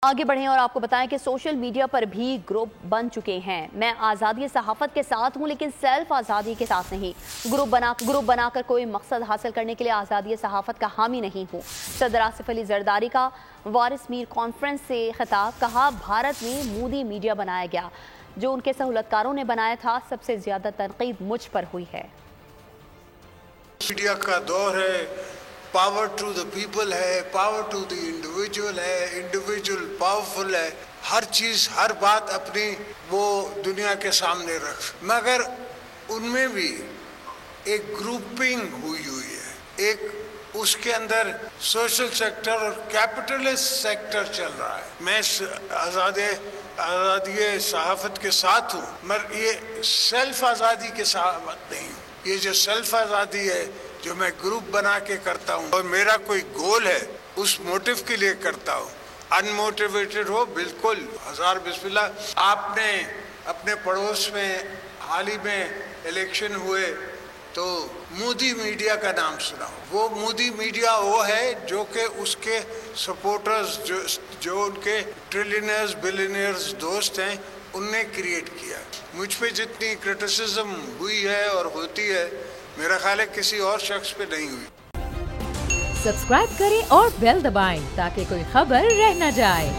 آگے بڑھیں اور آپ کو بتائیں کہ سوشل میڈیا پر بھی گروپ بن چکے ہیں۔ میں آزادی صحافت کے ساتھ ہوں لیکن سیلف آزادی کے ساتھ نہیں۔ گروپ بنا کر کوئی مقصد حاصل کرنے کے لیے آزادی صحافت کا حامی نہیں ہوں۔ صدر آصف علی زرداری کا وارث میر کانفرنس سے خطاب، کہا بھارت میں مودی میڈیا بنایا گیا جو ان کے سہولتکاروں نے بنایا تھا، سب سے زیادہ تنقید مجھ پر ہوئی ہے۔ میڈیا کا دور ہے، پاور ٹو دا پیپل ہے، پاور ٹو دی انڈیویجول ہے، انڈیویجول پاورفل ہے، ہر چیز ہر بات اپنی وہ دنیا کے سامنے رکھ، مگر ان میں بھی ایک گروپنگ ہوئی ہے، ایک اس کے اندر سوشل سیکٹر اور کیپٹلسٹ سیکٹر چل رہا ہے۔ میں آزادی صحافت کے ساتھ ہوں مگر یہ سیلف آزادی کے ساتھ نہیں ہوں۔ یہ جو سیلف آزادی ہے جو میں گروپ بنا کے کرتا ہوں اور میرا کوئی گول ہے اس موٹیو کے لیے کرتا ہوں، ان موٹیویٹڈ ہو بالکل ہزار بسم اللہ۔ آپ نے اپنے پڑوس میں حال ہی میں الیکشن ہوئے تو مودی میڈیا کا نام سنا ہو۔ وہ مودی میڈیا وہ ہے جو کہ اس کے سپورٹرز جو ان کے ٹریلینئرز بلینئرز دوست ہیں ان نے کریٹ کیا۔ مجھ پہ جتنی کرٹیسزم ہوئی ہے اور ہوتی ہے میرا خیال ہے کسی اور شخص پہ نہیں ہوئی۔ سبسکرائب کریں اور بیل دبائیں تاکہ کوئی خبر رہ نہ جائے۔